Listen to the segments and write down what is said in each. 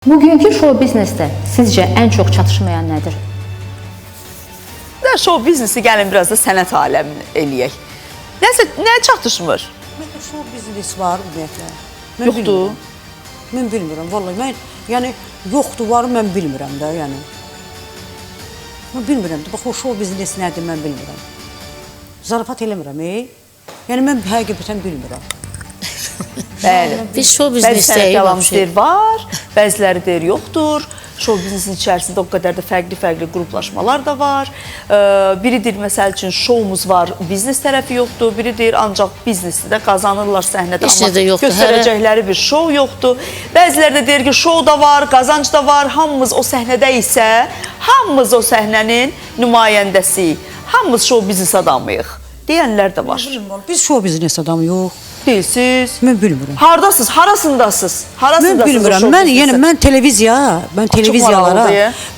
Bugünkü show biznesdə sizcə ən çox çatışmayan nədir? Show biznesi gəlin biraz da sənət aləmini eləyək. Nə çatışmır? Məndə show biznes var ümumiyyətlə. Yoxdur. Mən bilmirəm, vallahi. Yəni, yoxdur, var, mən bilmirəm də, yəni. Mən bilmirəm də, bax, o show biznes nədir, mən bilmirəm. Zarafat eləmirəm, Yəni, mən həqiqətən bilmirəm. Bəli. Biz show Bəzi biznesdəyik. sənət aləmi deyir var, bəziləri deyir yoxdur. Show biznesin içərisində o qədər də fərqli qruplaşmalar da var. Biri deyir, məsəl üçün, showumuz var, biznes tərəfi yoxdur. Biri deyir, ancaq biznesdə də qazanırlar səhnədə, amma göstərəcəkləri bir show yoxdur. Bəziləri də deyir ki, show da var, qazanc da var. Hamımız o səhnədə isə, hamımız o səhnənin nümayəndəsiyik. Hamımız show biznes adamıyıq deyənlər də var. Biz show biznes adamı yox. Deyilsiz? Mən bilmirəm. Hardasınız? Harasındasınız? Mən bilmirəm. Mən televiziyalara,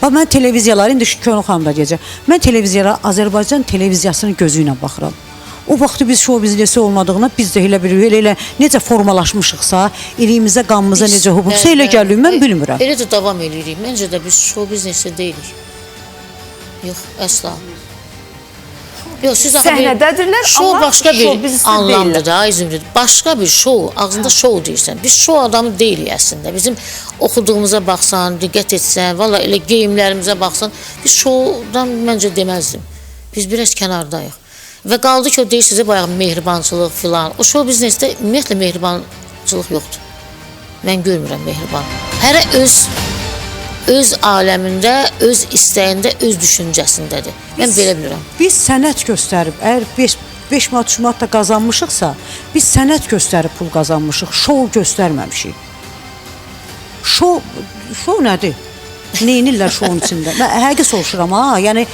mən televiziyalara, indi Könül xanım da deyəcək, mən televiziyalara Azərbaycan televiziyasının gözü ilə baxıram. O vaxtı biz show biznesi olmadığına biz də elə necə formalaşmışıqsa, iliyimizə, qanımıza necə hububsa elə gəlir, mən bilmirəm. Elə də davam edirik. Məncə də biz show biznesi deyilik. Yox, əsla. Yox, siz səhnədədirlər, show başqa bir anlamdır da, İzmir. Başqa bir show, ağzında show deyirsən. Biz show adamı deyilik əslində. Bizim oxuduğumuza baxsan, diqqət etsən, valla elə geyimlərimizə baxsan, biz showdan məncə deməzdim. Biz biraz kənardayıq. Və qaldı ki, o deyirsiniz, bayaq mehribançılıq filan. O show biznesdə ümumiyyətlə mehribançılıq yoxdur. Mən görmürəm mehriban. Hərə öz aləmində, öz istəyində, öz düşüncəsindədir. Mən belə bilirəm. Biz sənət göstərib, əgər 5 manat, 3 manat da qazanmışıqsa, biz sənət göstərib pul qazanmışıq, show göstərməmişik. Show nədir? Neyinirlər showun içində? Mən həqiqi soruşuram, yəni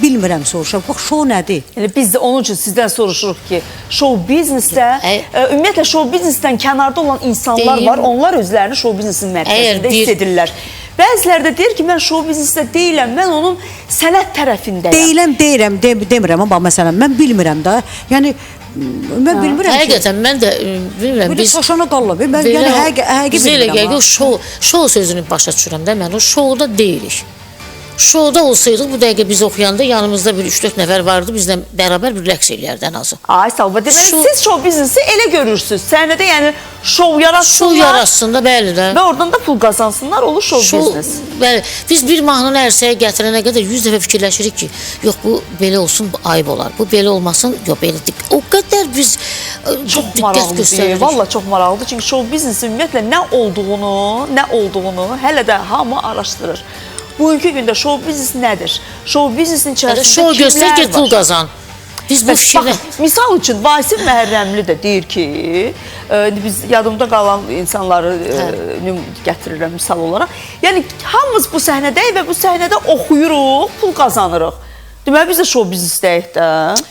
bilmirəm soruşuram. Bax, show nədir? Biz də onun üçün sizdən soruşuruq ki, show biznesdə, ümumiyyətlə show biznesdən kənarda olan insanlar var, onlar özlərini show biznesin mərkəzində hiss edirlər. Bəziləri də deyir ki, mən show biznesdə deyiləm, mən onun sənət tərəfindəyəm. Demirəm, amma məsələn, mən bilmirəm də, yəni, mən bilmirəm ki. Həqiqətən, mən də bilmirəm. Bir də saşana qalıb, mən həqiqi bizə elə bilmirəm. gəlir ki, show sözünü başa düşürəm də, mən o showda deyilik. Showda olsaydıq, bu dəqiqə biz oxuyanda yanımızda bir 3-4 nəfər vardı, bizlə bərabər bir rəqs eləyərdi ən azı. Ay, sağ ol. Deməli, siz show biznesi elə görürsünüz. Səhnədə yəni show yaratsınlar. Show yaratsın da, bəli də. Və oradan da pul qazansınlar, olur show biznes. Bəli, biz bir mahnını ərsəyə gətirənə qədər 100 dəfə fikirləşirik ki, yox, bu belə olsun, bu ayıb olar. Bu belə olmasın, yox, belə dik. O qədər biz diqqət göstəririk. Valla çox maraqlıdır. Çünki show biznesi ümumiyyətlə nə olduğunu hələ də hamı araşdırır. Bugünkü gündə show biznes nədir? Show biznesin içərisində show göstər, get pul qazan. Biz bu fikirlə... Misal üçün, Vasif Məhərrəmli də deyir ki, biz yadımda qalan insanları gətirirəm misal olaraq. Yəni, hamımız bu səhnədəyik və bu səhnədə oxuyuruq, pul qazanırıq. Deməli, biz də show biznesdəyik də.